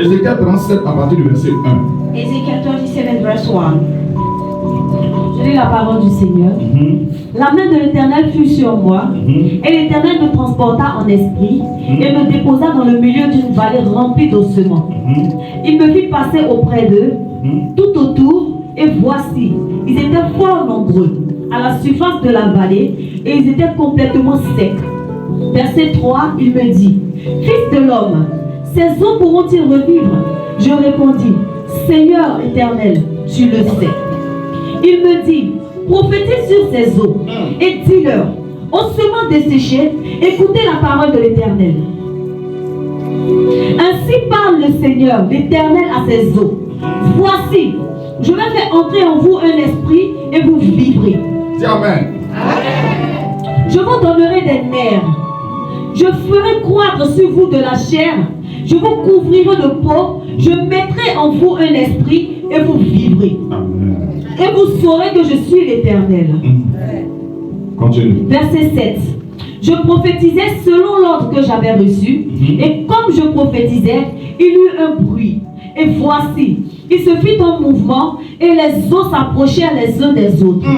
Ézéchiel 37 à partir du verset 1. Ezekiel 37 verse 1. Je lis la parole du Seigneur. La main de l'Éternel fut sur moi, et l'Éternel me transporta en esprit, et me déposa dans le milieu d'une vallée remplie d'ossements. Il me fit passer auprès d'eux, tout autour, et voici, ils étaient fort nombreux à la surface de la vallée, et ils étaient complètement secs. Verset 3, il me dit, Fils de l'homme, ces os pourront-ils revivre? Je répondis, Seigneur éternel, tu le sais. Il me dit, prophétise sur ces eaux et dis-leur, ossements desséchés, écoutez la parole de l'Éternel. Ainsi parle le Seigneur, l'Éternel à ses eaux. Voici, je vais faire entrer en vous un esprit et vous vivrez. Amen. Je vous donnerai des nerfs. Je ferai croître sur vous de la chair. Je vous couvrirai de peau. Je mettrai en vous un esprit et vous vivrez. Amen. Et vous saurez que je suis l'Éternel. Continue. Verset 7. Je prophétisais selon l'ordre que j'avais reçu. Et comme je prophétisais, il y eut un bruit. Et voici, il se fit un mouvement et les os s'approchèrent les uns des autres.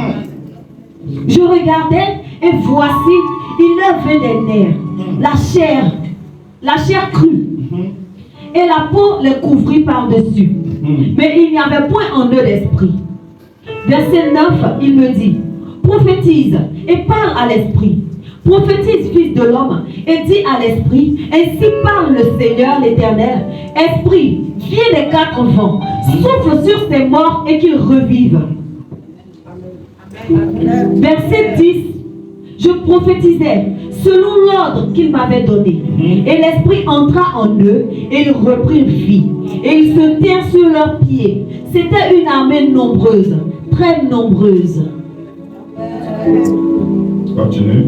Je regardais et voici, il leur vint des nerfs, la chair crue. Et la peau les couvrit par-dessus. Mais il n'y avait point en eux d'esprit. Verset 9, il me dit, prophétise et parle à l'esprit. Prophétise, fils de l'homme, et dis à l'esprit, ainsi parle le Seigneur l'Éternel. Esprit, viens des quatre vents, souffle sur ces morts et qu'ils revivent. Verset 10, je prophétisais selon l'ordre qu'il m'avait donné. Et l'esprit entra en eux et ils reprirent vie. Et ils se tinrent sur leurs pieds. C'était une armée nombreuse, très nombreuse. Continue.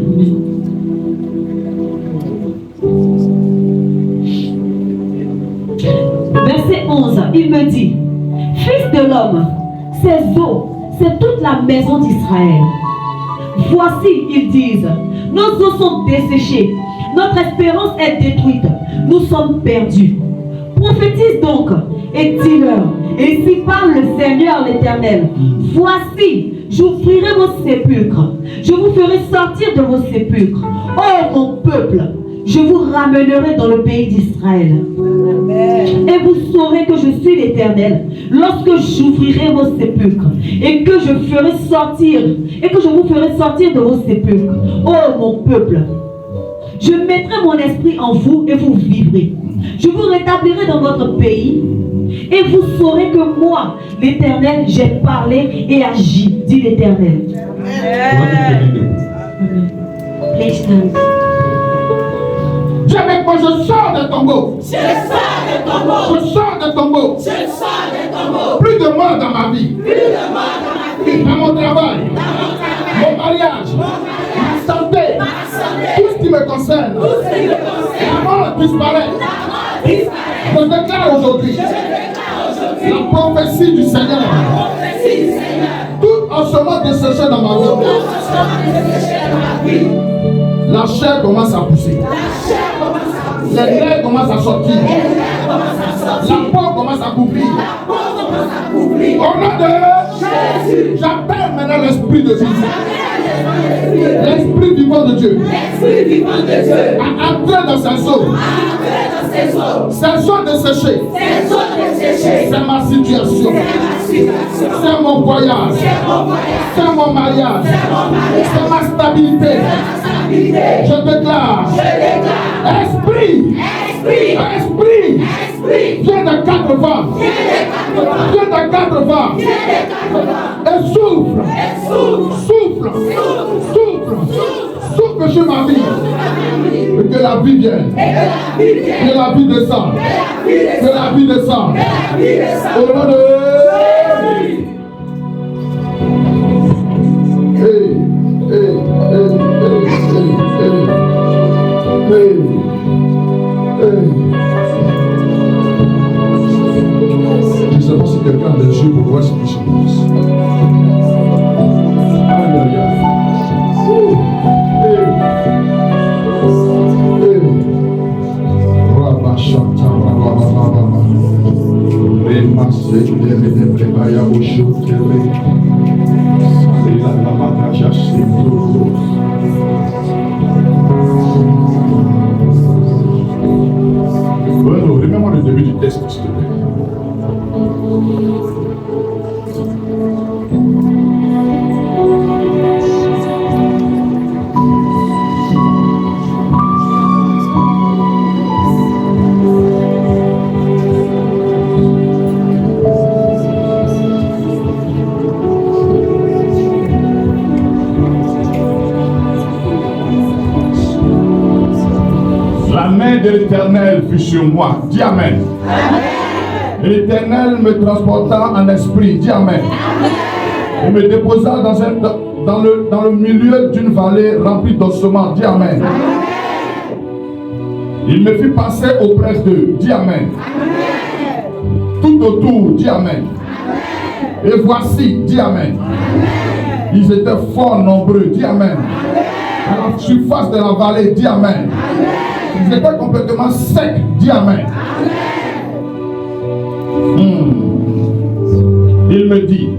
Verset 11, il me dit, Fils de l'homme, ces eaux, c'est toute la maison d'Israël. Voici, ils disent, nos os sont desséchés, notre espérance est détruite, nous sommes perdus. Prophétise donc et dis-leur, et si parle le Seigneur l'Éternel, voici, j'ouvrirai vos sépulcres, je vous ferai sortir de vos sépulcres. Oh mon peuple, je vous ramènerai dans le pays d'Israël. Et vous saurez que je suis l'Éternel lorsque j'ouvrirai vos sépulcres et que je ferai sortir, et que je vous ferai sortir de vos sépulcres. Oh mon peuple, je mettrai mon esprit en vous et vous vivrez. Je vous rétablirai dans votre pays et vous saurez que moi, l'Éternel, j'ai parlé et agi, dit l'Éternel. Please stand. Dis avec moi, je sors des tombeaux. Je sors des tombeaux. Je sors des tombeaux. Je sors des tombeaux. Plus de mort dans ma vie. Plus de mort dans ma vie. Dans mon travail. Mon mariage. Ma santé. Tout ce qui me concerne. La mort disparaît. Je déclare aujourd'hui la prophétie du Seigneur. Tout ossement desséché dans ma vie. La chair commence à pousser. Les nerfs commencent à sortir. La peau commence à couvrir. Au nom de Jésus, j'appelle maintenant l'Esprit de Jésus. L'Esprit vivant de Dieu a entré dans ses eaux. Ces eaux desséchées, c'est ma situation. C'est mon voyage. C'est mon mariage. C'est ma stabilité. Je déclare, esprit, viens de quatre vents, viens de quatre vents, et souffle sur ma vie, et que la vie vienne, que la vie descende, que la vie descende, au nom de Jésus. Je ne sais pas si quelqu'un a des yeux pour voir ce qui se passe. Alléluia. Rabba Shanta, Rabba. Remets-moi le début du texte, s'il te plaît. La main de l'Éternel fut sur moi. Dis Amen. Et l'Éternel me transporta en esprit. Dis Amen. Et me déposa dans le milieu d'une vallée remplie d'ossements. Dis Amen. Il me fit passer auprès d'eux. Dis Amen. Tout autour. Dis Amen. Et voici. Dis Amen. Ils étaient fort nombreux. Dis Amen. À la surface de la vallée. Dis Amen. Ils étaient complètement secs. Dis Amen. Il me dit,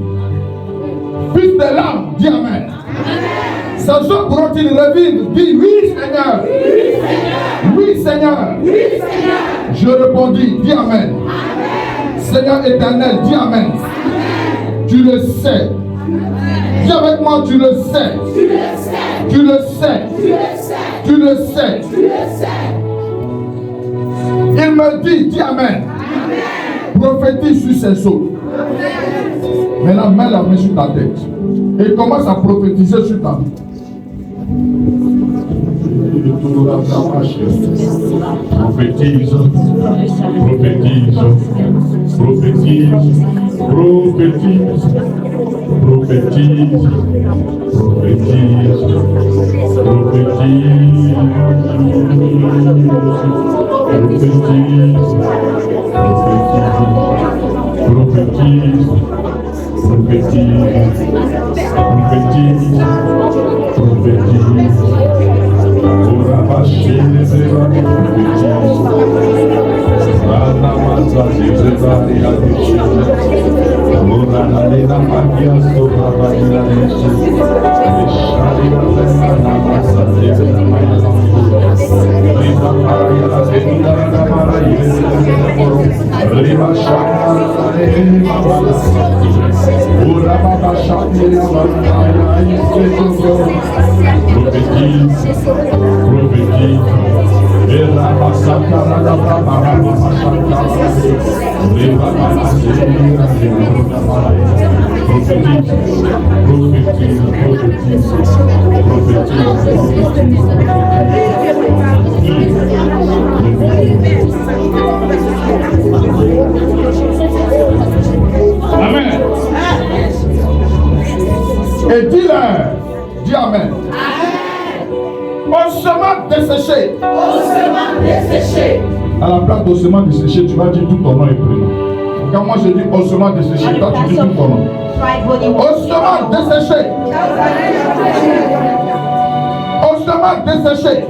fils de l'âme, dis Amen. Ces hommes pourront-ils revivre? Dis oui Seigneur. Oui Seigneur. Je répondis, dis Amen. Seigneur éternel, dis Amen. Tu le sais. Dis avec moi, tu le sais. Tu le sais. Tu le sais. Il me dit, dis Amen. Prophétise sur ces eaux. Maintenant, mets la main sur ta tête. Et commence à prophétiser sur ta vie. Prophétise. Prophétise. Prophétise. Prophétise. Prophétise. Prophétise. Prophétise. Prophétise. Prophétise. Prophétise. Pour arracher les évacués. Amen. Et dis-leur, dis Amen. Ossements desséchés. À la place d'ossements desséchés, tu vas dire tout ton nom et prénom. Quand moi je dis ossements desséchés, toi tu dis tout ton nom. Ossements desséchés. Ossements desséchés.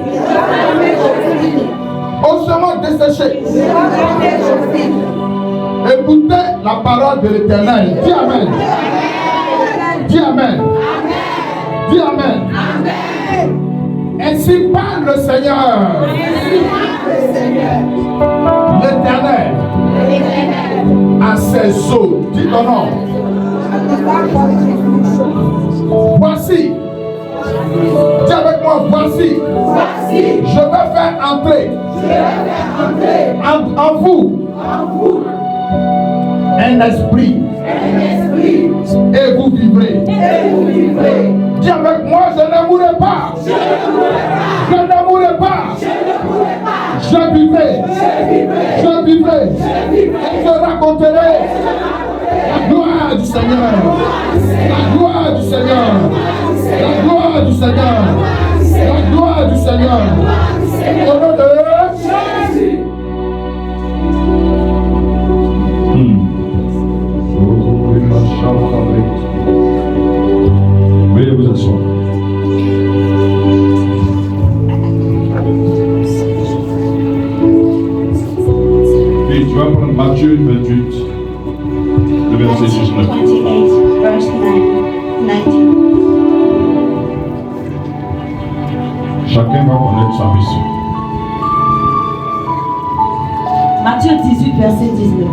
Ossements desséchés. Écoutez la parole de l'Éternel. Dis Amen. Dis Amen. Dis Amen. Ainsi parle le Seigneur. L'Éternel à ses eaux. Dis ton nom. Voici. Dis avec moi, voici. Je vais faire entrer en vous un esprit. Et vous vivrez. Dis avec moi, je ne mourrai pas. Je ne mourrai pas. Je vivrai. Je vivrai. Et je raconterai la gloire du Seigneur. La gloire du Seigneur. La gloire du Seigneur. La gloire du Seigneur. Au nom de Jésus. Veuillez vous asseoir. Puis tu vas prendre Matthieu 28. le verset 19. 28, verse 19. Chacun va connaître sa mission. Matthieu 18, verset 19.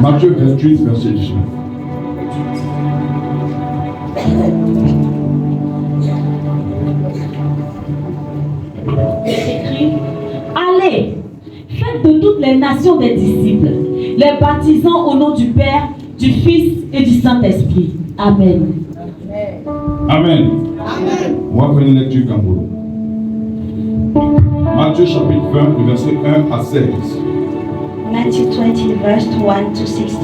Matthieu 28, verset 19. Il est écrit: allez, faites de toutes les nations des disciples, les baptisant au nom du Père, du Fils et du Saint-Esprit. Amen. Amen. On va faire une lecture Cameroun. Matthieu chapitre 20, le verset 1 à 16. Matthew 20, verse 1 to 16.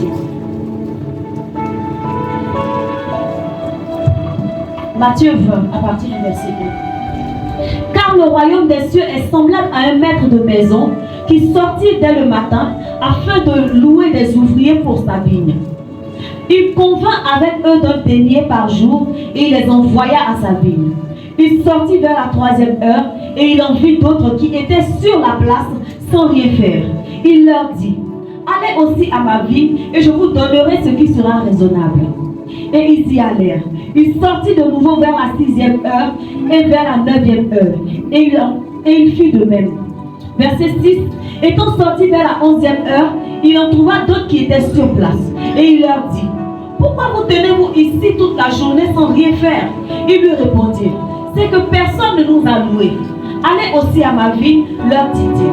Matthieu 20, à partir du verset 2. Car le royaume des cieux est semblable à un maître de maison qui sortit dès le matin afin de louer des ouvriers pour sa vigne. Il convint avec eux d'un denier par jour et il les envoya à sa vigne. Il sortit vers la 3e heure et il en vit d'autres qui étaient sur la place sans rien faire. Il leur dit: allez aussi à ma vigne et je vous donnerai ce qui sera raisonnable. Et ils y allèrent. Il sortit de nouveau vers la 6e heure et vers la 9e heure. Et il fit de même. Verset 6. Étant sorti vers la 11e heure, il en trouva d'autres qui étaient sur place. Et il leur dit: pourquoi vous tenez-vous ici toute la journée sans rien faire? Ils lui répondirent: c'est que personne ne nous a loués. Allez aussi à ma vigne, leur dit-il.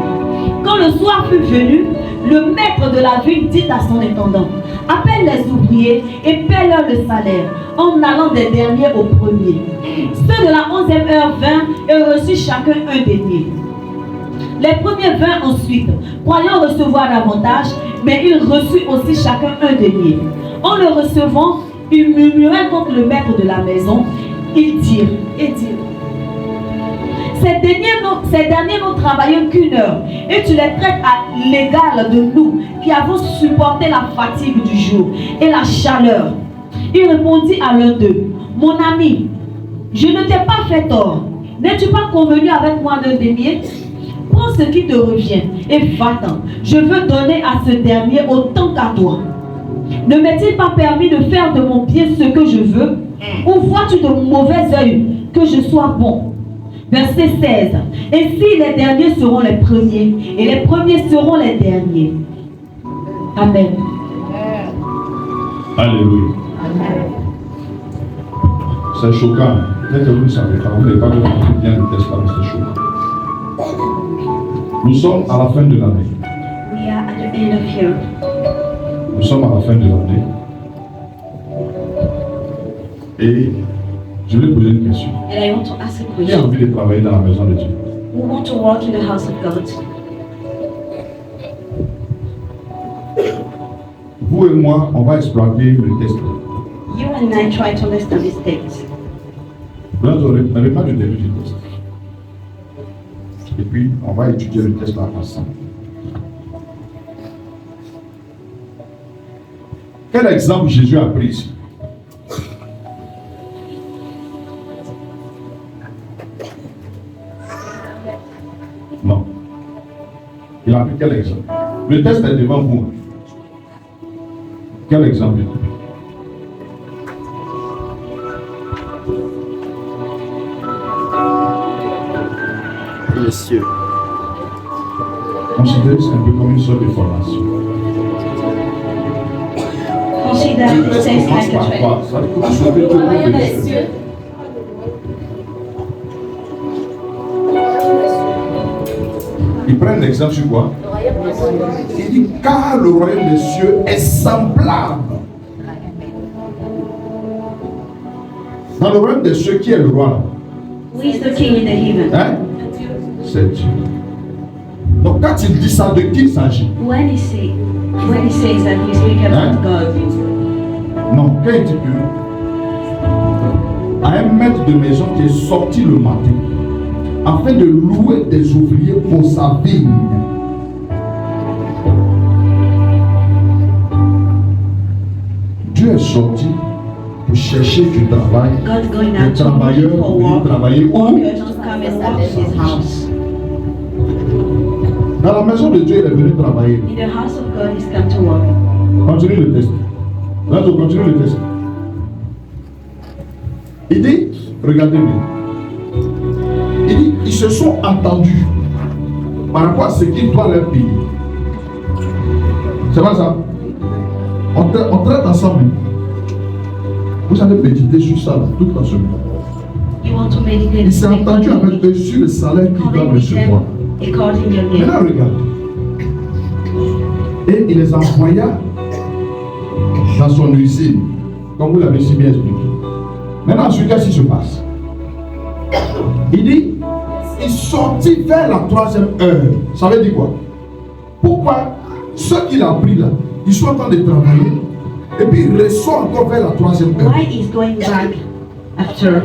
Quand le soir fut venu, le maître de la vigne dit à son intendant: appelle les ouvriers et paie-leur le salaire, en allant des derniers aux premiers. Ceux de la 11e heure vinrent et reçurent chacun un denier. Les premiers vinrent ensuite, croyant recevoir davantage, mais ils reçurent aussi chacun un denier. En le recevant, ils murmuraient contre le maître de la maison. Ils dirent: ces derniers n'ont travaillé qu'une heure, et tu les traites à l'égal de nous qui avons supporté la fatigue du jour et la chaleur. Il répondit à l'un d'eux: mon ami, je ne t'ai pas fait tort. N'es-tu pas convenu avec moi d'un denier? Prends ce qui te revient et va-t'en. Je veux donner à ce dernier autant qu'à toi. Ne m'est-il pas permis de faire de mon pied ce que je veux? Ou vois-tu de mauvais œil que je sois bon? Verset 16. Ainsi les derniers seront les premiers et les premiers seront les derniers. Amen. Alléluia. C'est choquant. Peut-être que vous ne savez pas, vous n'avez pas compris bien le texte là, mais c'est choquant. Nous sommes à la fin de l'année. We are at the end of year. Nous sommes à la fin de l'année. Et je vais poser une question. And I want to ask a Qui a question. envie de travailler dans la maison de Dieu? Who want to work in the house of God? Vous et moi, on va exploiter le texte. You and I try to understand this text. Vous n'aurez pas du début du texte. Et puis, on va étudier le texte là ensemble. Quel exemple Jésus a pris ici? Non. Il a pris quel exemple? Le texte est devant vous. Quel exemple il a pris? Les cieux. Considérez ça un peu comme une sorte de formation. Consider Le this texte text commence like a par training. quoi? Ça veut dire que vous savez tout le monde. Il prend un exemple sur quoi? Il dit car le royaume des cieux est semblable. Dans le royaume des cieux, qui est le roi là? Who is the king in the heaven? Hein? C'est Dieu. Donc quand il dit ça, de qui il s'agit? When he says that we speak about God, Non, quand il dit que à un maître de maison qui est sorti le matin afin de louer des ouvriers pour sa vigne. Dieu est sorti pour chercher du travail. God going Les out to travailleurs look for pour work. travailler où? Workers to come and establish his house. Dans la maison de Dieu, il est venu travailler. In the house of God, he's come to work. Continue le texte. Là, je continue le texte. Il dit, regardez bien. Il dit, ils se sont entendus par rapport à ce qu'il doit leur payer. C'est pas ça? On traite ensemble. Vous allez méditer sur ça là, toute la semaine. You want to meditate. Il s'est entendu avec eux sur le salaire qu'ils doivent recevoir. According to your name. Maintenant, regarde. Et il les envoya dans son usine, comme vous l'avez si bien expliqué. Maintenant, ensuite, qu'est-ce qui se passe? Il dit, il sortit vers la 3e heure. Ça veut dire quoi? Pourquoi ceux qu'il a pris là, ils sont en train de travailler, et puis il ressort encore vers la 3e heure? Why is going back after?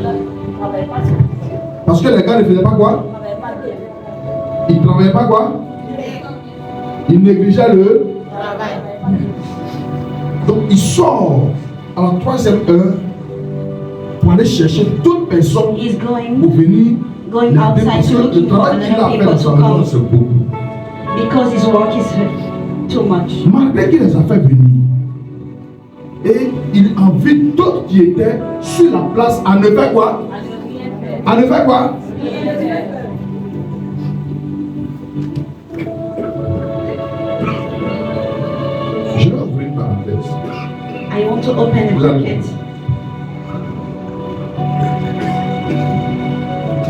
Parce que les gars ne faisaient pas quoi? Ils ne travaillaient pas quoi? Ils négligeaient le travail. Donc il sort à la 3e heure pour aller chercher toute personne He's pour going venir outside to le looking for travail qu'il a another fait dans people sa to maison, come c'est beaucoup. because his work is too much. Malgré qu'il les a fait venir, et il invite d'autres qui étaient sur la place à ne faire quoi? À ne faire quoi? Je vais ouvrir une parenthèse. I want to open a Vous allez- bracket.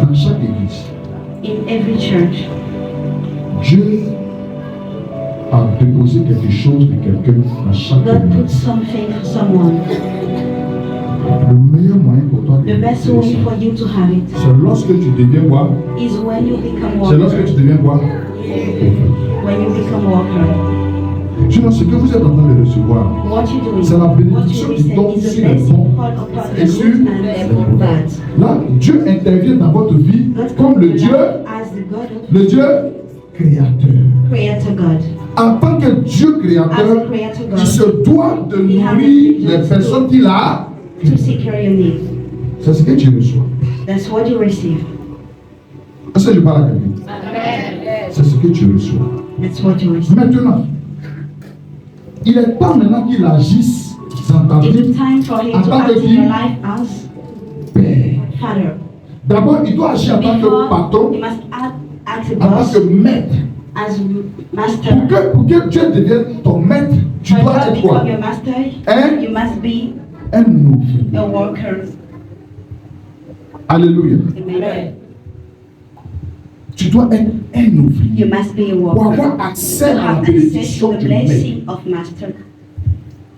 Dans chaque église, In every church, Dieu a déposé quelque chose de quelqu'un dans chaque God puts église. something for someone. Le meilleur moyen pour toi de The best réaliser way ça, for you to have it c'est lorsque tu deviens quoi? is when you become C'est lorsque walker. tu deviens quoi? When you become walker. Sinon, ce que vous êtes en train de recevoir, What you doing? c'est la What bénédiction you qui tombe receive is sur the les best bons part upon et the sur good and the bad. là, Dieu intervient dans votre vie comme le Dieu, As the God of le Dieu créateur. Creator God. En tant que Dieu As créateur, a Creator il se God, doit de nourrir les personnes qu'il a. to secure your need. C'est ce que tu reçois. That's what you receive. Est-ce que je parle à quelqu'un? C'est ce que tu reçois. That's what you receive. Maintenant, il est temps maintenant qu'il agisse dans ta It vie is time for him en to tant act que in your life as père. Father. D'abord, il doit agir en tant que Before, patron, he must act as a en tant boss, que maître. as master. Pour que Dieu devienne ton maître, tu For dois God to être quoi? become your master, Hein? you must be Un ouvrier. a worker. Alléluia. Amen. Tu dois être un ouvrier. You must be a Pour worker. avoir accès To à la have access bénédiction to the du maître. blessing of master.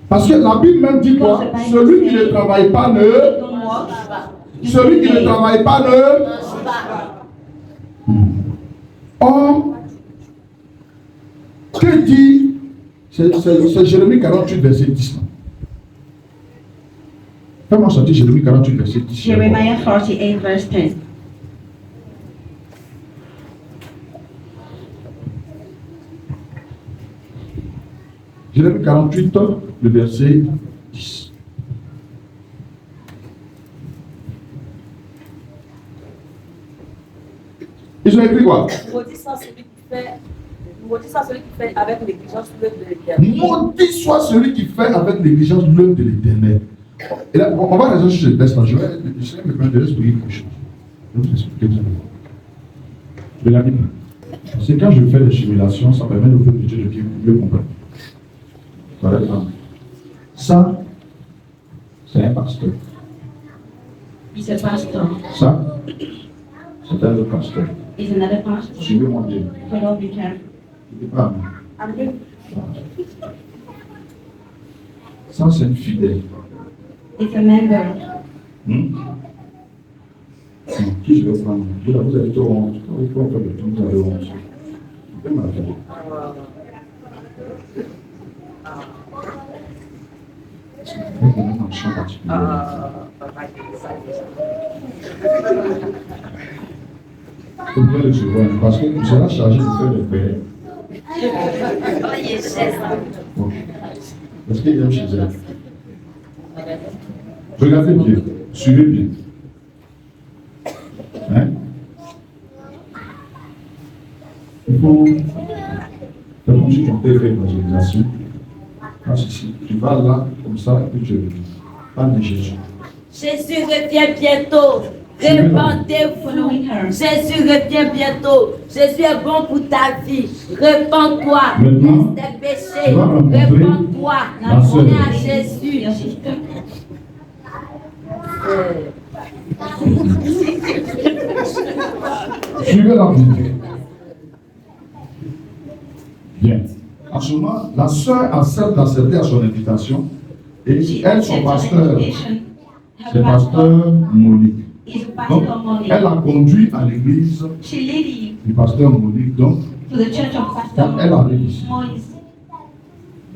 Parce que la Bible même dit quoi? Celui qui ne travaille pas ne. Don't work. You Celui qui ne pay. travaille pas ne. Or, que dit, c'est Jérémie 48, verset 10. Fais-moi sortir Jérémie 48, verset 10. Jeremiah 48 verse 10. Jérémie 48, le verset 10. Ils ont écrit quoi? Maudit soit celui qui fait avec négligence l'œuvre de l'Éternel. Maudit soit celui qui fait avec négligence l'œuvre de l'Éternel. Et là, on va raisonner sur ce texte-là. Je vais expliquer quelque chose. Je vais vous expliquer ça. Regardez bien. C'est quand je fais des simulations, ça permet au peuple de Dieu de mieux comprendre. Par exemple, ça, c'est un pasteur. He's a pastor. Ça, c'est un autre pasteur. He's another pastor. Suivez-moi bien. Follow, be careful. Je dis pas. Ça, c'est un fidèle. It's a member. Qui je vais prendre? Vous avez trop honte. Il faut faire le tour, vous avez honte. C'est mal fait. Vous venez dans le champ particulier. Il faut bien le suivre, parce que tu seras chargé de faire le père. Bon. Est-ce qu'il aime chez elle? Regardez bien, suivez bien. Hein? Il faut C'est comme si tu fais l'évangélisation. Tu vas là, comme ça, et puis tu parles de Jésus. Jésus revient bientôt. Répandez-vous. Jésus revient bientôt. Jésus est bon pour ta vie. Répands-toi. Maintenant, Laisse tes péchés. tu vas rencontrer Répands-toi. ma sœur. On est à Jésus. Suivez la vie. Bien. En ce moment, la sœur accepte d'accepter à son invitation et elle, son pasteur, c'est pasteur Monique. Donc, elle a conduit à l'église du pasteur Monique. Donc, quand elle arrive ici,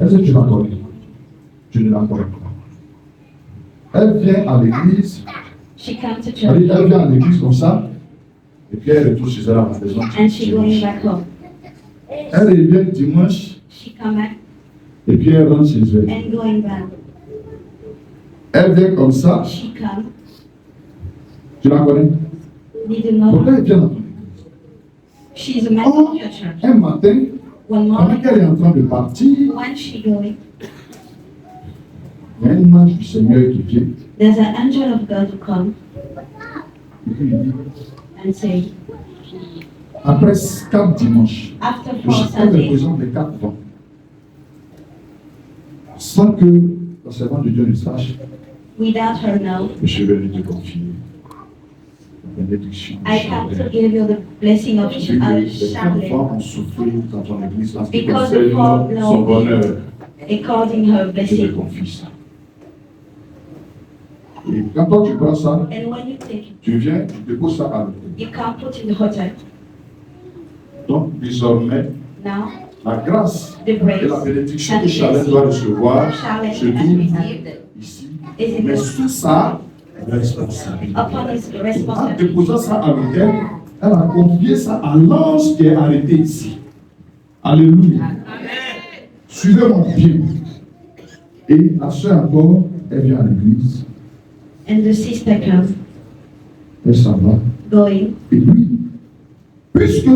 est-ce que tu la connais? Tu ne la connais pas. Elle vient à l'église, elle vient à l'église comme ça, et puis elle retourne chez elle à la maison. dimanche. Elle revient dimanche, et puis elle rentre chez elle. Elle vient comme ça, tu la connais? Pourquoi elle vient dans ton église? She's a member of your church. Un matin, One pendant morning, qu'elle est en train de partir, when she going, il y a une image du Seigneur qui vient. there's an angel of God who come Et puis il dit, and say, après 4 dimanches, after je 4 elle Sundays, représente les 4 vents. Sans que le servant de Dieu ne sache, without her know, je suis venu te confier la bénédiction. I come to give you the blessing of Parce que les 4 Charlotte, vents ont souffert dans ton église en ce qui Because concerne the four son bonheur. according her Je te blessing. confie ça. Et quand toi tu prends ça, And when you take it, tu viens, tu déposes ça à l'hôtel. you can put in the hotel. Donc désormais, Now, la grâce the et grace la bénédiction que Charlotte doit recevoir Charlotte se has trouve received ici. is in Mais the, sous sa responsabilité. upon his En responsibility. déposant ça à l'hôtel, elle a confié ça à l'ange qui est arrêté ici. Alléluia. Suivez-moi bien. Et la soeur encore, elle vient à l'église, And the sister comes, elle s'en va. going, Et puis, puisque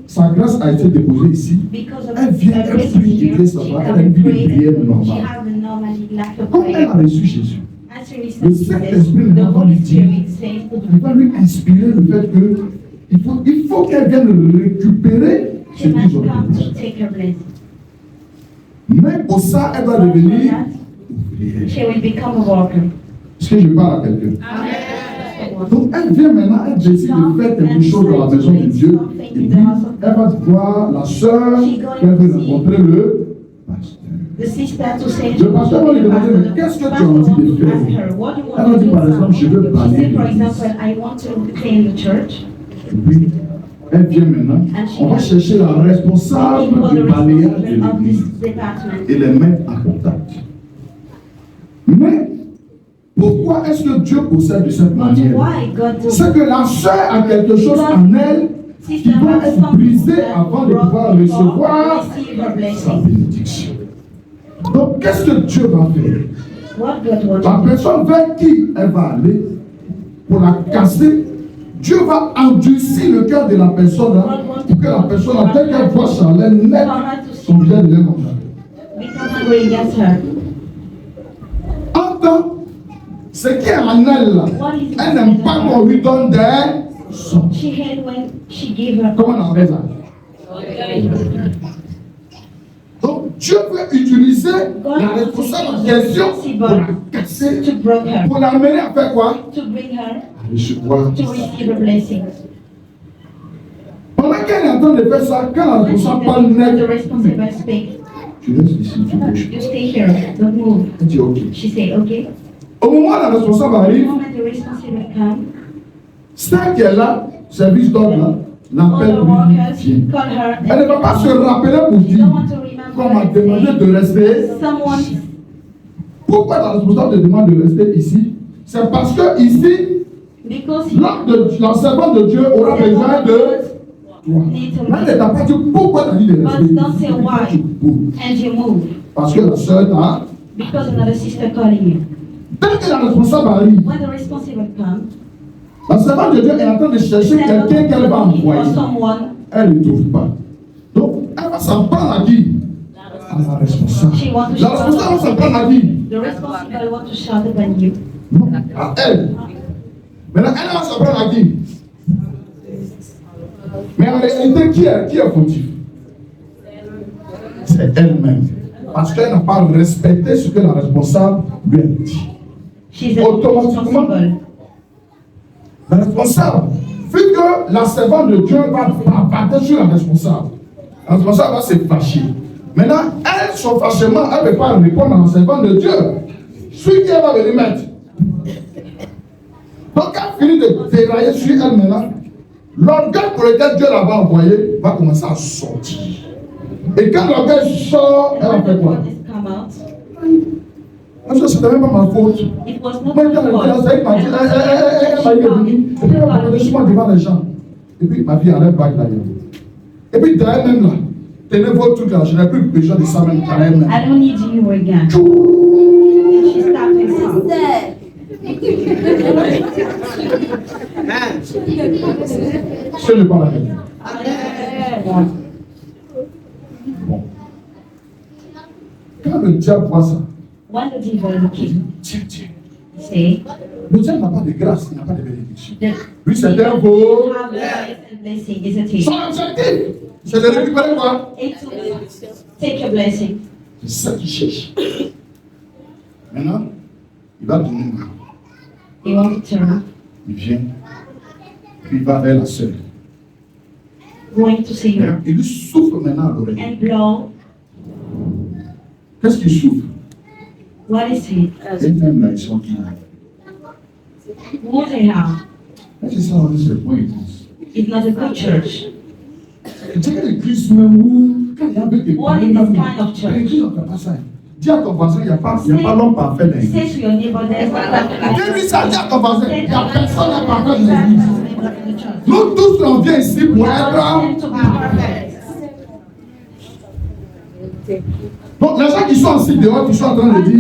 sa grâce a été déposée ici, because of elle vient, her elle grace prie, here, elle prie, she elle come a une and vie de pray. prière She normale. has a normal life of Comme elle prayer. a reçu Jésus, As she le receives this, Saint-Esprit the va lui Holy dire, Spirit says, il va lui inspirer le fait que il faut qu'elle vienne récupérer ce she must qu'ils ont come déposé. to take her blessing. Mais pour ça, elle va But for devenir that, ouvrière. she will become a worker. Est-ce que je parle à quelqu'un? Donc elle vient maintenant, elle décide de faire quelque chose dans la maison de Dieu. Et puis elle va voir la sœur qu'elle veut rencontrer le pasteur. The sister to say, Le pasteur va lui demander, mais qu'est-ce que tu as envie de faire? ask her, what do you Elle want va to dire do? par exemple, je veux She balayer said, for l'église. example, I want to clean the church. Et puis elle vient maintenant, on va chercher la responsable People, du the balayage de responsible of l'église this department. et les mettre en contact. Mais pourquoi est-ce que Dieu procède de cette But manière? why God do C'est que la sœur a quelque chose en elle qui Sister doit has être something brisé that avant de brought pouvoir before recevoir receive her sa blessing. bénédiction. Donc, qu'est-ce que Dieu va faire? What God wants La to do. personne vers qui elle va aller pour la casser, Dieu va endurcir le cœur de la personne hein, pour que la personne, dès qu'elle voit Charlène, For net her to son visage devient comme ça. become angry against her. Entends, ce qui est en elle là, elle n'aime pas qu'on lui donne des sons. She hate when she give her. Comment on appelle ça? Donc Dieu veut utiliser la responsable en question pour la casser, To break her. pour l'amener à faire quoi? To bring her À recevoir. to receive a blessing. Pendant qu'elle est en train de faire ça, quand la When she responsable parle the net, responsible speak, tu restes ici, tu bouges. you stay here, don't move. Elle dit ok. She said, okay. Au moment où la responsable The arrive, moment the responsible come, celle qui est là, service d'ordre là, l'appelle other lui, workers viens. call her. Elle ne va pas se rappeler pour She dire don't want to remember. qu'on m'a and demandé say, de rester. Someone, Pourquoi la responsable te demande de rester ici? C'est parce que ici, because l'enseignement de Dieu aura besoin de toi. Là, elle ne t'a pas dit pourquoi tu as dit de rester But don't say ici. why. Tu bouges. and you move, Parce que la sœur t'a. because another sister calling you. Dès que la responsable arrive, When the responsible comes, l'enseignement de Dieu est en train de chercher quelqu'un qu'elle va looking for envoyer. someone, Elle ne trouve pas. Donc, Elle va s'en prendre à qui? À la responsable. She wants to La responsable va s'en prendre à qui? The responsible want to shout upon you. Non, à elle. Maintenant, elle va s'en prendre à qui? Mais en réalité, qui est fautif? C'est elle-même. Parce qu'elle n'a pas respecté ce que la responsable lui a dit. She's Automatiquement, responsible. la responsable, vu que la servante de Dieu va battre sur la responsable va se fâcher. Maintenant, elle, son fâchement, elle ne peut pas répondre à la servante de Dieu. Celui qui va venir mettre. Donc, elle finit de dérailler sur elle maintenant. L'orgueil pour lequel Dieu l'avait envoyé va commencer à sortir. Et quand l'orgueil sort, elle va faire quoi? Parce que ce n'était même pas ma faute. It was not Moi, my quand elle fault. m'a dit, elle m'a dit, et puis elle m'a dit, laisse-moi devant les gens. Et puis ma vie enlève bague d'ailleurs. Et puis d'ailleurs même là, tenez votre truc là, je n'ai plus besoin de ça même quand même. I don't need you again. Tchou. And she started to Ce n'est pas la même. Bon. Quand le diable voit ça, When the devil is a king, tiens, say, le diable n'a pas de grâce, il n'a pas de bénédiction. the Lui, c'est un beau. have grace and blessing, isn't it? Son objectif, c'est de récupérer quoi? It's to take your blessing. C'est ça qu'il cherche. Maintenant, il va donner une main. You want to turn, Il vient, puis il va vers la sœur. going to see her, Il lui souffle maintenant à l'oreille. and blow. Qu'est-ce qu'il souffle? What is it? Les femmes là, ils sont qui? What they have? C'est ça, on dit, c'est le point église. It's not a good church. C'est quelle église même où, quand il y a des What is this kind of church? l'église, on ne fait pas ça. Dis à ton voisin, il n'y a pas l'homme parfait dans l'église. Say to your neighbor, there's no perfect. Dis-lui ça, dis à ton voisin, il n'y a personne qui est parfait dans Say l'église. to your neighbor in the church. Nous tous, on vient ici pour être. Sent to be perfect. Donc, les gens qui sont assis dehors, qui sont en train de dire,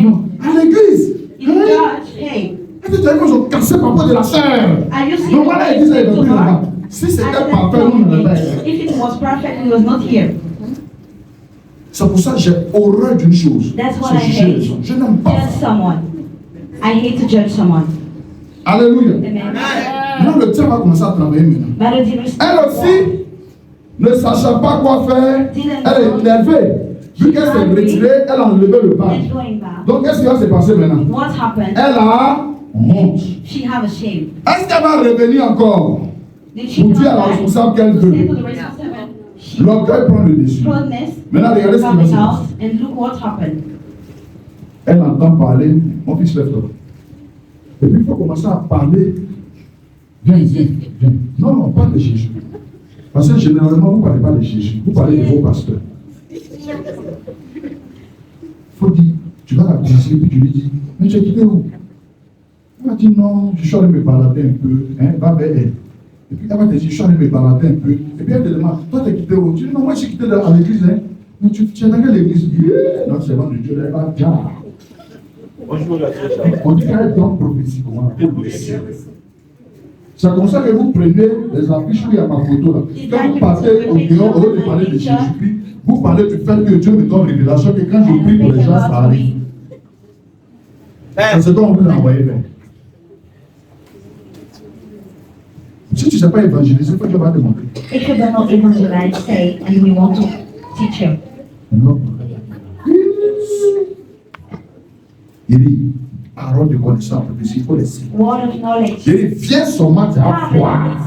non, à l'église, In church, hey, est-ce que tu as vu qu'ils ont cassé papa de la chair? are you seeing Donc voilà, l'église est to venue là-bas. her? Si c'était parfait, nous n'allons pas être. If it was perfect, he was not here. C'est pour ça que j'ai horreur d'une chose. That's what C'est I juger les hate. gens. Je n'aime pas. Judge someone. I hate to judge someone. Alléluia. Amen. Maintenant, le diable va commencer à travailler maintenant. But the devil Elle aussi, ne sachant pas quoi faire, elle est énervée. Vu qu'elle s'est retirée, elle a enlevé le and badge. going back. Donc, qu'est-ce qui va se passer maintenant? What happened? Elle a honte. She have a shame. Est-ce qu'elle va revenir encore Did she pour come dire à la back responsable qu'elle to say to veut? the responsible? She L'orgueil prend le dessus. proudness Maintenant, regardez ce qui va coming se out, passer. and look what happened. Elle entend parler, mon fils lève-toi. Et puis il faut commencer à parler. Viens. Non, non, pas de Jésus. Parce que généralement, vous ne parlez pas de Jésus, vous parlez de vos pasteurs. Il faut dire, tu vas la visiter, puis tu lui dis, mais tu es quitté où? Elle va dire, non, je suis allé me balader un peu, hein, va vers elle. Et puis elle va te dire, je suis allé me balader un peu. Et puis elle te demande, toi tu es quitté où? Tu dis, non, moi je suis quitté à l'église, hein. Mais tu es dans quelle église? Non, c'est bon de Dieu, elle va dire. On dit qu'elle donne prophétie, comment? C'est comme ça que vous prenez les affiches où il y a ma photo là. Quand vous partez au dehors, au lieu de parler de Jésus-Christ, vous parlez du fait que Dieu me donne révélation que quand je prie pour les gens, ça arrive. C'est ce qu'on veut envoyer vers. Si tu ne sais pas évangéliser, il faut que tu vas demander. If you don't know evangelize, say, and we want to teach you. Non. Il dit, parole de connaissance, il faut les signer. Word of knowledge. Il dit, viens seulement à voir.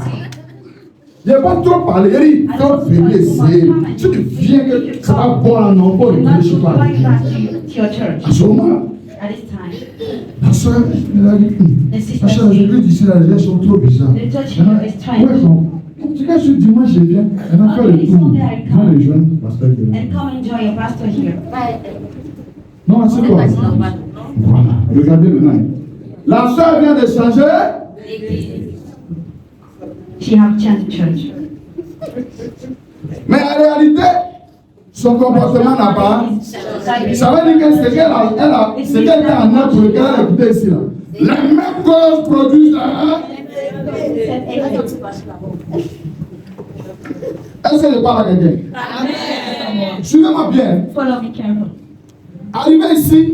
Il n'y a pas trop parlé. Il dit, quand venez essayer, si tu viens que ça va boire un enfant, il Not ne to sais pas. going back to your church À ce moment, at this time. la soeur, elle a dit, la soeur, je lui dis ici, les gens sont trop bizarres. The church Maintenant, is trying. ouais, non. Tu sais, ce dimanche, je viens, elle a fait le tour. Viens les jeunes, pasteur. And come enjoy your pastor here. Non, c'est quoi? Voilà, regardez maintenant. La soeur vient de changer. She have changed church. Mais en réalité, son comportement n'a pas. Ça veut dire que c'est qu'elle a un autre pour lequel elle a écouté ici. Là. La même cause produit la. Elle Est-ce que je parle à quelqu'un? Suivez-moi bien. Follow me carefully. Arrivé ici,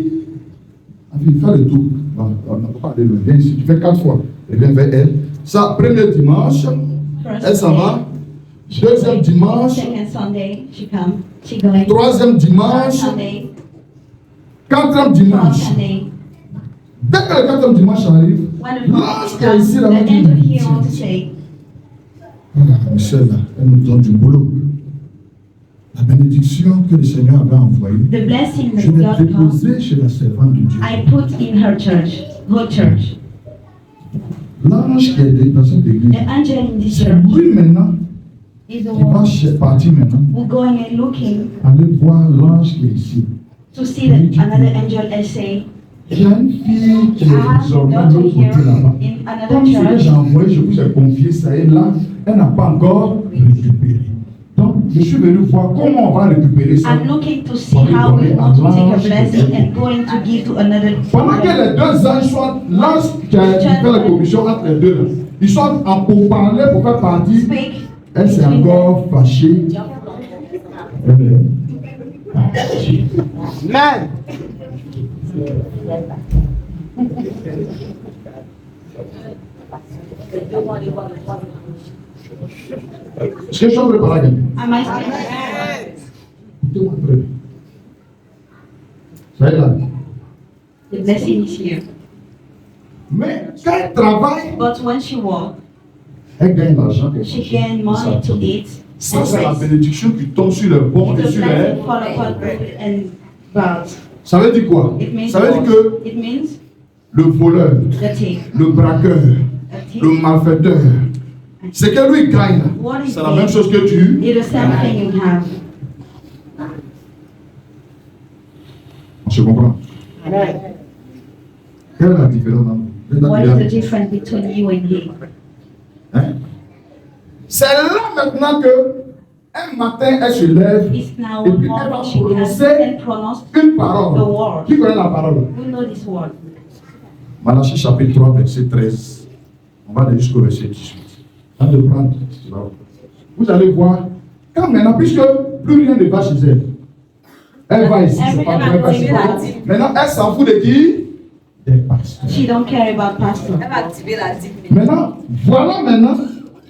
il fait le tour. Bon, on n'a pas parlé loin. Viens ici, tu fais 4 fois. Et viens vers elle. Ça, premier dimanche, elle s'en va. Deuxième dimanche. Second Sunday, she come. She going. Troisième Third dimanche. Sunday. Quatrième Fourth dimanche. Sunday. Dès que le quatrième dimanche arrive, When the l'ange fourth qui est ici, comes, là, the dit, angel here want to say, voilà, Michel, là, elle nous donne du boulot. La bénédiction que le Seigneur avait envoyée, the blessing je that l'ai God comes, déposée chez la servante de Dieu. I put in her church. L'ange qui est dans cette église, The angel in this c'est church lui maintenant is the qui va one partir maintenant, who going and looking aller voir l'ange qui est ici. to see that another angel and say, Il y a une fille qui I est have a désormais de daughter l'autre côté here là-bas. in another Comme ce que church. j'ai envoyé, je vous ai confié, ça est là, elle n'a pas encore récupéré. Donc, je suis venu voir comment on va récupérer ça. I'm looking to see how we want to take a blessing and going to give to another. Pendant que les deux anges sont, l'ange qui a fait la commission entre les deux, là, ils sont en pourparler pour faire partie. Speak. Elle s'est encore fâchée. Elle est partie. Amen. Est-ce que je suis en train de parler à quelqu'un? Am I speaking? Écoutez-moi très bien. Ça est là. The blessing is here. Mais quand elle travaille, But when she walk, elle gagne l'argent. she gain money to eat. Ça, and c'est la rest. bénédiction qui tombe sur le bon et The sur les. blessing fall upon good and bad. Ça veut dire quoi? It means Ça veut dire what? que It means le voleur, the thief. le braqueur, A thief. le malfaiteur, c'est que lui gagne. What is C'est la même it? chose que tu. It's the same thing you have. On se comprend? Quelle est la différence dans vous? What is the difference between you and him? Hein? C'est là maintenant que un matin elle se lève It's now et puis elle va morning she has prononcer and pronounce une the parole. word. Qui connaît la parole? We know this word. Malachie chapitre 3, verset 13. On va aller jusqu'au verset 18. Avant de prendre, vous allez voir, quand maintenant, puisque plus rien ne va chez elle, elle va ici, c'est pas vrai, parce que maintenant elle s'en fout de qui? Des pasteurs. She don't care about pastor. Elle va activer la 10 minutes. Maintenant, voilà maintenant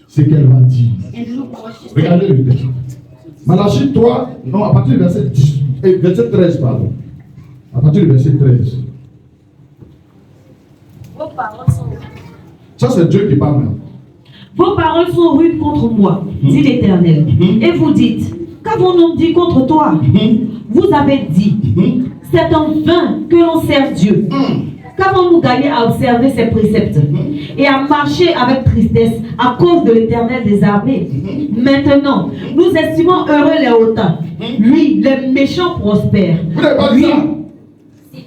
ce qu'elle va dire. And look what she said. Regardez le texte. Malachie 3, non, à partir du verset 10, verset 13, pardon. À partir du verset 13. Vos paroles sont. Ça, c'est Dieu qui parle maintenant. Vos paroles sont rudes contre moi, dit l'Éternel. Et vous dites, qu'avons-nous dit contre toi? Vous avez dit, c'est en vain que l'on sert Dieu. Qu'avons-nous gagné à observer ses préceptes et à marcher avec tristesse à cause de l'Éternel des armées? Maintenant, nous estimons heureux les hautains. Oui, les méchants prospèrent. Vous n'avez pas dit ça?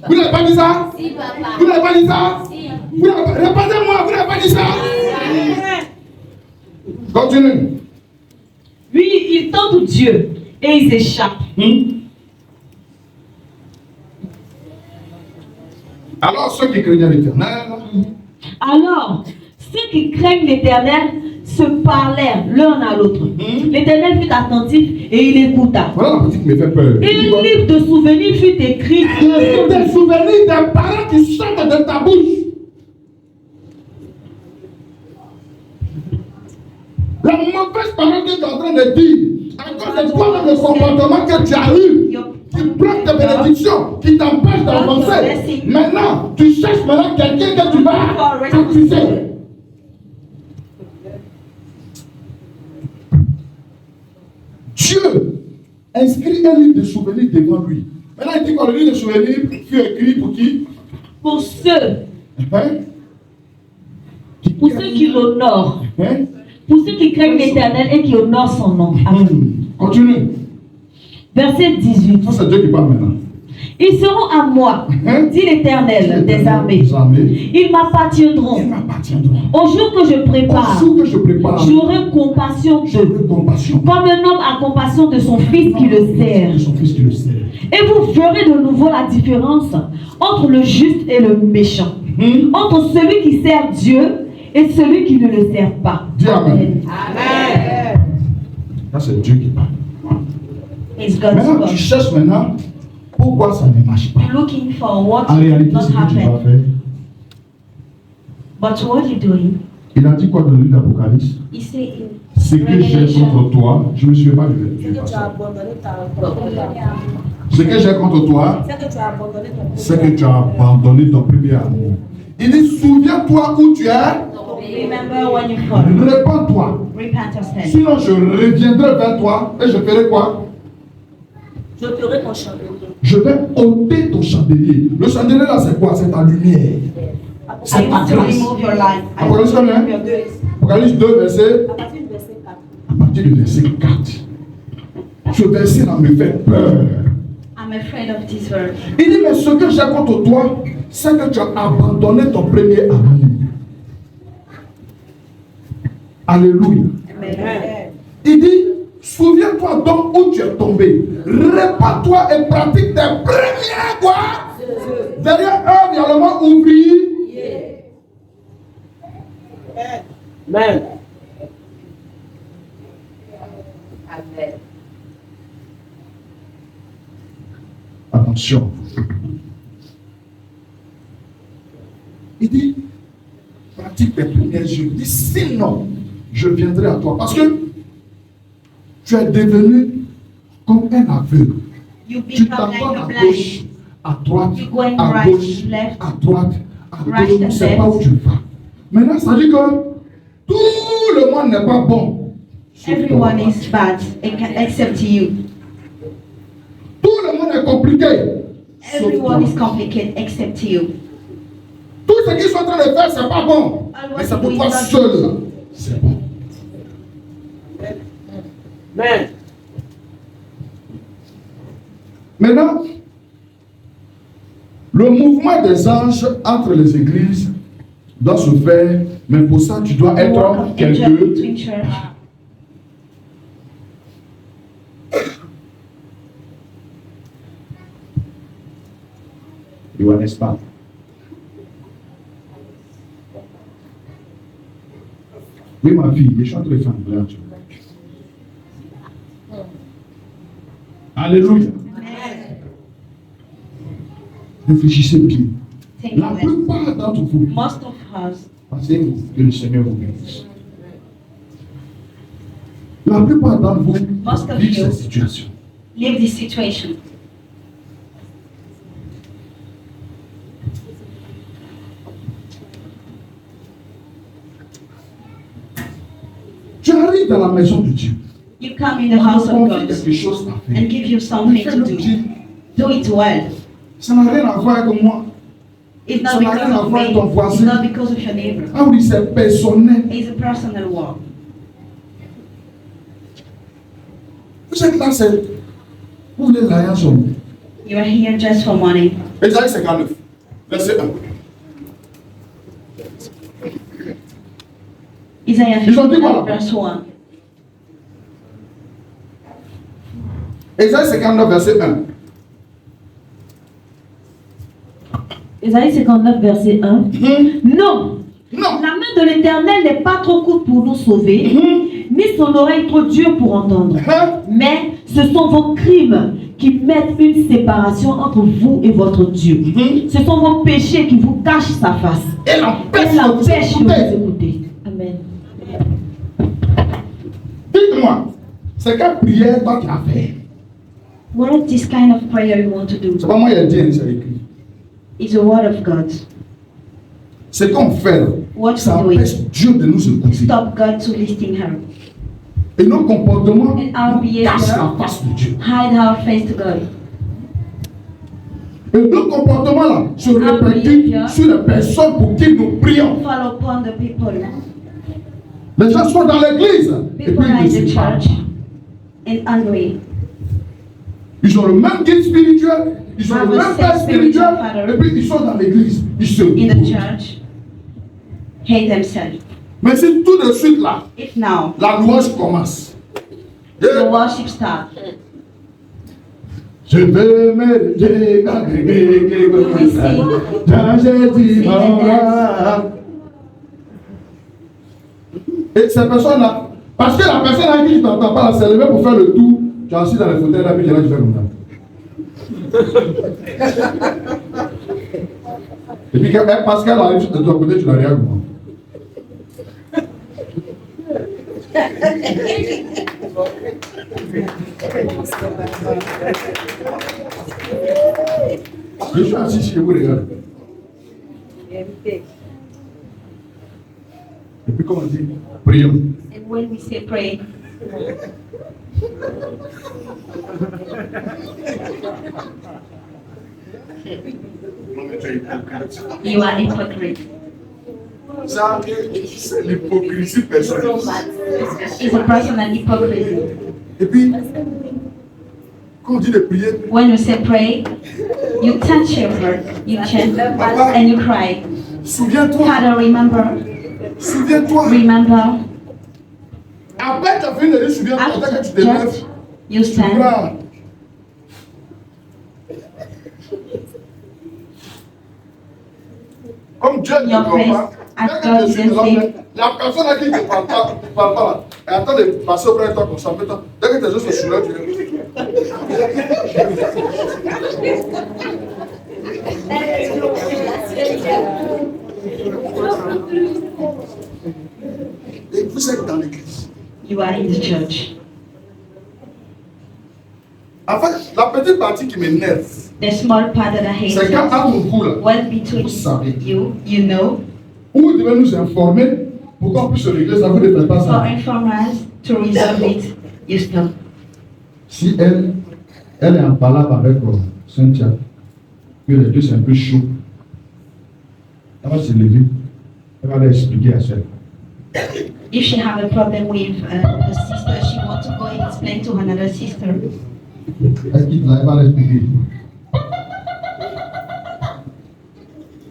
Vous n'avez pas dit ça? Si, papa. Vous n'avez pas dit ça? Si. Vous n'avez pas... Répondez-moi, vous n'avez pas dit ça? Continue. Oui, ils tentent Dieu et ils échappent. Alors, ceux qui craignaient l'Éternel, Alors, ceux qui craignent l'Éternel se parlèrent l'un à l'autre. L'Éternel fut attentif et il écouta. voilà la petite qui me fait peur. Et un livre de souvenirs fut écrit de Des souvenirs des parents qui sortent de ta bouche. La mauvaise parole que tu es en train de dire, à cause de toi-même le comportement que tu as eu, qui bloque tes bénédictions, qui t'empêche d'avancer. Maintenant, tu cherches maintenant quelqu'un que tu vas accuser. Dieu inscrit un livre de souvenirs devant lui. Maintenant, il dit que le livre de souvenirs fut écrit pour qui? pour ceux Hein? qui l'honorent, Hein? pour ceux qui craignent l'Éternel et qui honorent son nom. Amen. Continue. Verset 18. Ça, c'est Dieu qui parle maintenant. Ils seront à moi, dit l'Éternel des armées. Ils m'appartiendront. Ils m'appartiendront. Au jour que je prépare, Au jour que je prépare, j'aurai compassion d'eux, j'aurai compassion comme un homme a compassion de son fils qui le sert. de son fils qui le sert. Et vous ferez de nouveau la différence entre le juste et le méchant, entre celui qui sert Dieu et celui qui ne le sert pas. Dis Amen. Ça, c'est Dieu qui parle. It's God's Maintenant, word. tu cherches maintenant pourquoi ça ne marche pas. You're looking for what En did réalité, not ce que tu vas happen. faire, But what you're doing, il a dit quoi dans le livre d'Apocalypse? you say in Ce que j'ai Revelation, contre toi, je ne me souviens pas du C'est que tu as abandonné Ce que j'ai contre toi, C'est que tu as abandonné ton c'est que tu as abandonné ton premier amour. Il dit, souviens-toi où tu es, remember when you fall. répands-toi. Repent of sin. Sinon, je reviendrai vers toi et je ferai quoi? Je ferai ton chandelier. Je vais ôter ton chandelier. Le chandelier là, c'est quoi? C'est ta lumière. I C'est ta want to grâce. remove your light. I Apocalypse want to combien? remove your grace. Apocalypse 2, verset. À partir du verset 4. À partir du verset 4. Ce verset là me fait peur. I'm afraid of this verse. Il dit, mais ce que j'ai contre toi, c'est que tu as abandonné ton premier amour. Alléluia. Amen. Il dit, souviens-toi donc où tu es tombé. Répands-toi et pratique tes premières quoi? Derrière eux, il y a le mot oubli. Amen. Amen. Attention. Il dit, pratique tes premières œuvres. Il dit, sinon, je viendrai à toi. Parce que tu es devenu comme un aveugle. You Tu become like t'entends a à blind. gauche, à droite, You going à right, gauche, left, à droite, à right gauche. Tu ne and sais pas left. où tu vas. Maintenant, ça dit que tout le monde n'est pas bon. sauf Everyone toi. is bad except you. Tout le monde est compliqué. sauf Everyone is toi. complicated except you. Tout ce qu'ils sont en train de faire, c'est pas bon. All Mais what c'est you pour do toi is not seul. là. C'est bon. Amen. Maintenant, le mouvement des anges entre les églises doit se faire, mais pour ça, tu dois The work être of angel quelqu'un. between church. N'est-ce pas? Oui, ma fille, je suis en train de faire un blanc. Alléluia. Réfléchissez bien. Think La of it. plupart d'entre vous, Most of us, pensez que le Seigneur vous bénisse. La plupart d'entre vous Most of vivent you. cette situation. live this situation. Tu arrives dans la maison de Dieu. You come in the house On of confie God quelque chose à faire. and give you something to Fais-le do. bien. Do it well. Ça n'a rien à voir avec moi. It's Ça not n'a rien because à of voir avec ton me. It's voisin. not because of your neighbor. Ah oui, c'est personnel. It's a personal work. Vous êtes là, c'est. Vous voulez l'argent sur vous. You are here just for money. Ésaïe 59, verset 1. Isaiah Ils ont dit 59 quoi? verse 1. Ésaïe 59, verset 1. Ésaïe 59, verset 1. Non, Non. la main de l'Éternel n'est pas trop courte pour nous sauver, ni son oreille trop dure pour entendre. Hein? Mais ce sont vos crimes qui mettent une séparation entre vous et votre Dieu. Ce sont vos péchés qui vous cachent sa face. Et l'empêche Elle de vous l'empêche de écouter. vous écouter. Amen. Dites-moi, c'est quelle prière toi tu as fait? What this kind of prayer you want to do? C'est pas moi qui ai dit, c'est écrit. It's a word of God. Ce qu'on fait, What ça we do empêche Dieu de nous écouter. stop God to listening her. Et nos comportements And our cachent la behavior face de Dieu. hide our face to God. Et nos comportements là se répercutent sur les personnes pour qui nous prions. Fall upon the people. Les gens sont dans l'église et People puis are in ils ne the se parlent church pas. and angry. Ils ont le même guide spirituel, ils ont Have le a même père same spirituel, spiritual father. et puis ils sont dans l'église. Ils se In the opposent. church, hate themselves. Mais si tout de suite là, If now la louange commence. the worship starts, Je veux me décongréger dans Jésus. Et ces personnes-là, Parce que la personne à qui tu t'entends pas, s'est levée pour faire le tour, tu es assis dans le fauteuil là, puis tu fais comme ça. Et puis quand Pascal arrive de ton côté, tu n'as rien comment. Je suis assis chez vous, regarde. Et puis comme on dit, prions. And when we say pray, you are hypocrite. Ça, c'est l'hypocrisie personnelle. It's a personal hypocrisy. Et puis, quand on dit de prier, When you say pray, you touch your heart, you chant, and you cry. souviens-toi, Father, remember, souviens-toi. remember. Après, tu as fini de dire souviens-toi, dès que After tu te lèves, church, you tu stand, pleures. Comme Dieu ne Your te parle face, pas, as dès que God tu te didn't lèves, say. la personne à qui tu ne parles pas là, elle attend de passer auprès de toi comme ça. Maintenant, dès que tes yeux se soulèvent, tu dis. Et vous êtes dans l'église. You are in the church. En fait, la petite partie qui m'énerve, The small part that I c'est quand hate à mon coup là, well between vous savez, you know, vous devez nous informer pour qu'on puisse régler ça, vous ne faites pas for ça. informers to resolve it, you stop. Si elle est en palabre avec Cynthia, que les deux c'est un peu chaud, elle va se lever, elle va leur expliquer à ça. If she have a problem with a sister, she want to go and explain to another sister. Elle quitte là, elle va l'expliquer.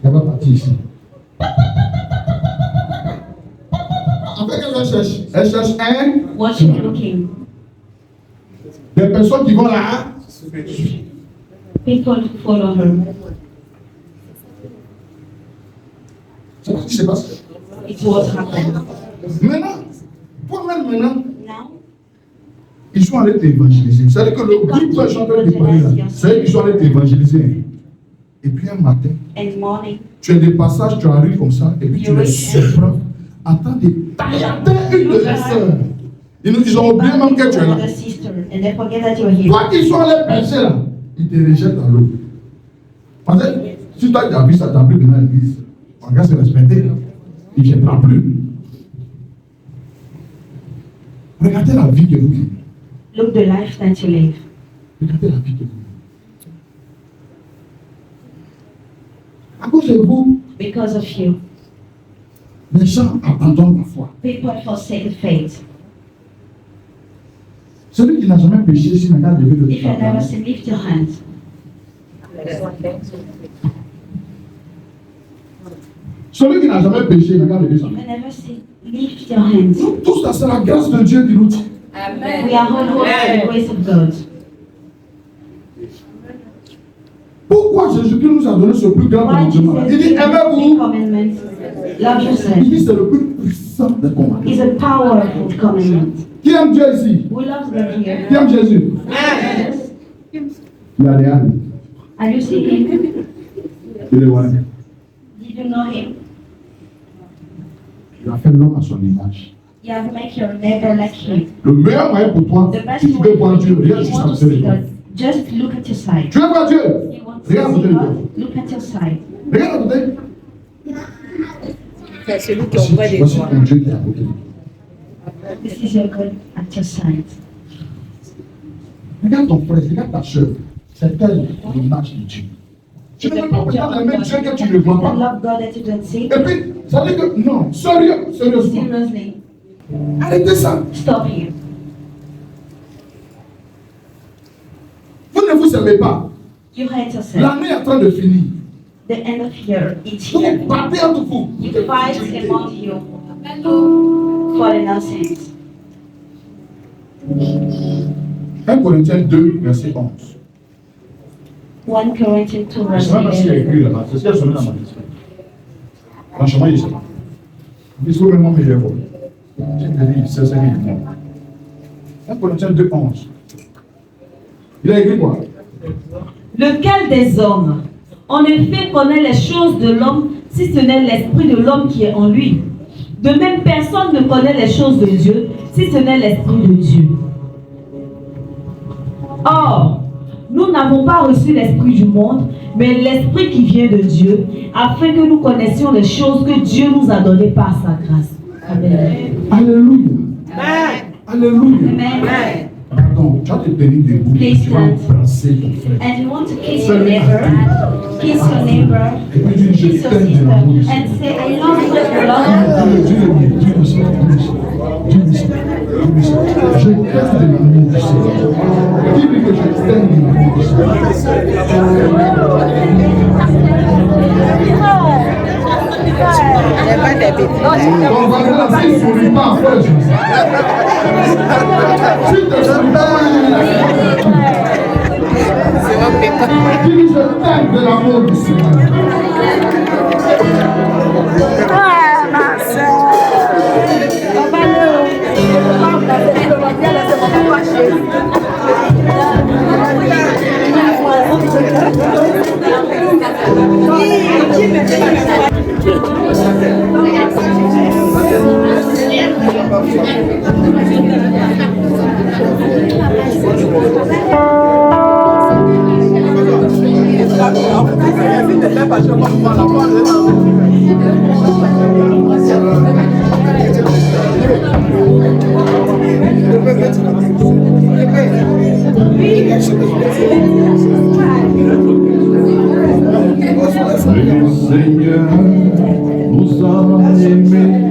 Elle va partir ici. En fait, qu'elle cherche? Elle cherche What she looking? des personnes qui vont là. People to follow her. C'est ce qui se passe. It's what happened. Maintenant, toi-même maintenant, Now, ils sont allés t'évangéliser. C'est-à-dire que le groupe de chanteurs qui parlaient là, c'est qu'ils sont allés t'évangéliser. Et puis un matin, in morning, tu as des passages, tu arrives comme ça, et puis tu les surprends en train de taillader une de leurs sœurs. Ils ont oublié même que tu es là. another sister, and they forget that you're here. Toi qui sont allés prêcher là, ils te rejettent dans l'eau. Parce que si toi tu as vu ça, tu n'as plus besoin de l'église. On va se respecter. Il ne viendra plus. Regardez la vie que vous vivez. Look the life that you live. Regardez la vie que vous vivez. À cause de vous, Because of you, les gens abandonnent la foi. people forsake the faith. Celui qui n'a jamais péché, s'il n'a pas levé le If you never sin, lift your hands. Celui qui n'a jamais péché, il n'a pas levé sa If main. you never sin, lift your hands. Nous tous, là, c'est la grâce de Dieu qui nous tient. We are all by the grace of God. Pourquoi Jésus-Christ nous a donné ce plus grand Why Jesus commandement? Il dit, gave the aimez-vous. commandments? Love Il yourself dit, c'est le plus puissant des commandements. is a powerful commandment. Qui aime Dieu ici? Who loves God here? Qui aime Jésus? Yes. Il a des âmes. Have you seen him? Il est loin. Did you know him? Il a fait l'homme à son image. You have make your neighbor like him. Le meilleur moyen pour toi, The best si tu veux way voir Dieu, if regarde you juste want à to côté de see toi. God, just look at your side. Tu veux voir Dieu? You want to see Regarde à côté de toi. God, look at your side. Regarde à côté. C'est celui qui est auprès de Voici toi. ton Dieu qui est à côté. This is your God at your side. Regarde ton frère, regarde ta soeur. C'est elle l'image de Dieu. Tu ne peux pas regarder le même Dieu que tu ne vois You can pas. love God that you don't see. Et puis, ça veut dire que, non, sérieusement, Seriously, arrêtez ça. stop here. Vous ne vous aimez pas. You hate yourself. L'année est en train de finir. The end of year, it's Vous here. vous battez entre vous. You fight among you for the nonsense. 1 Corinthiens 2, verset 11. 1 Corinthians 2 Je ne verse sais pas ce qu'il y a 11. écrit là-bas. C'est ce qu'il y a sonné dans ma esprit. Franchement, il est ça. Il faut vraiment me dire. Je te dis, c'est ce qu'il dit. 1 Corinthiens 2, 11. Il a écrit quoi? Lequel des hommes, en effet, connaît les choses de l'homme, si ce n'est l'esprit de l'homme qui est en lui? De même, personne ne connaît les choses de Dieu, si ce n'est l'esprit de Dieu. Or, nous n'avons pas reçu l'esprit du monde, mais l'esprit qui vient de Dieu, afin que nous connaissions les choses que Dieu nous a données par sa grâce. Amen. Alléluia. Alléluia. Amen. Pardon, tu vas te tenir debout. Please Tu vas embrasser ton frère. And you want to kiss your neighbor, kiss your neighbor, Et puis dis, kiss je your t'aime de sister, l'amour du and Seigneur. say, I love you with the love. Je t'aime de l'amour du Seigneur. Dis-lui que je t'aime de l'amour du Seigneur. Ton voisin, s'il ne sourit pas, après Jésus. S'il te sourit pas, dis-lui, je t'aime de l'amour du Seigneur. Le Seigneur nous a aimés.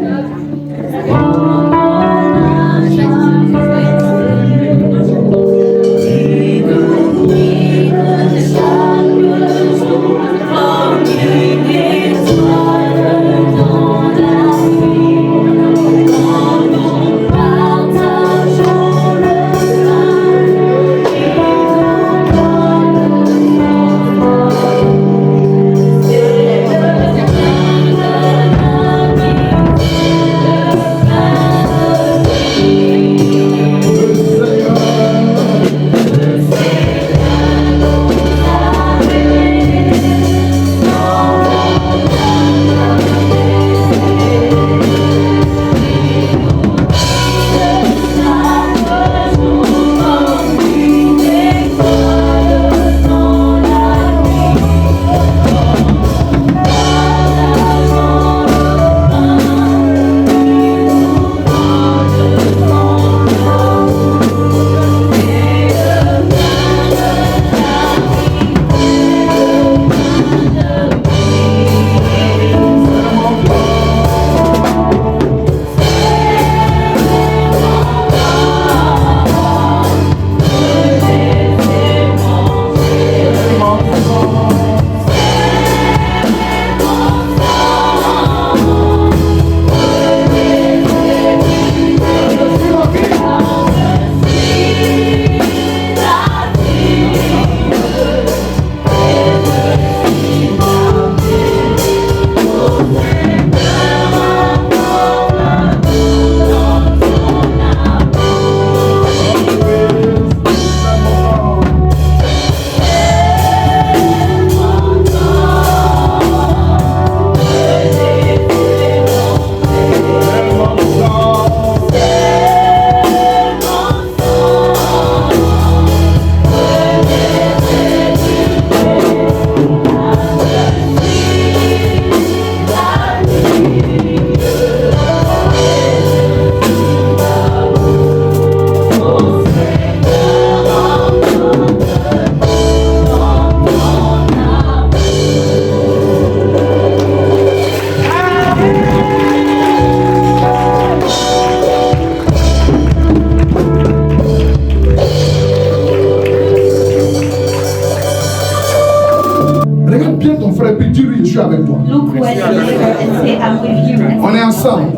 Avec toi. Look where your neighbor and say, I'm with you. On est ensemble.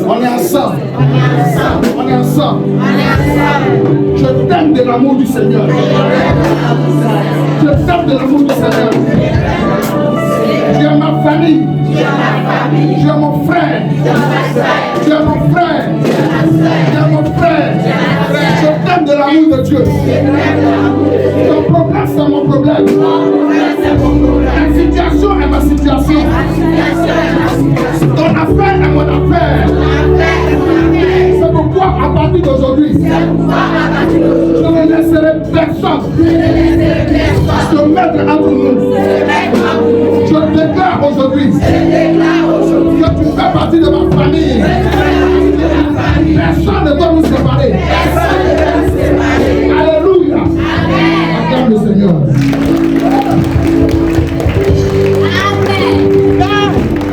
On est ensemble. On est ensemble. Je t'aime de l'amour du Seigneur. Je t'aime de l'amour du Seigneur. Tu es ma famille. Tu es mon frère. Tu es mon frère. Tu es mon frère. Je t'aime de l'amour de Dieu. Ton problème, c'est mon problème. Ta situation est ma situation. Ton affaire est mon affaire. C'est pourquoi, à partir d'aujourd'hui, je ne laisserai personne se mettre entre nous. Je déclare aujourd'hui que tu fais partie de ma famille. Personne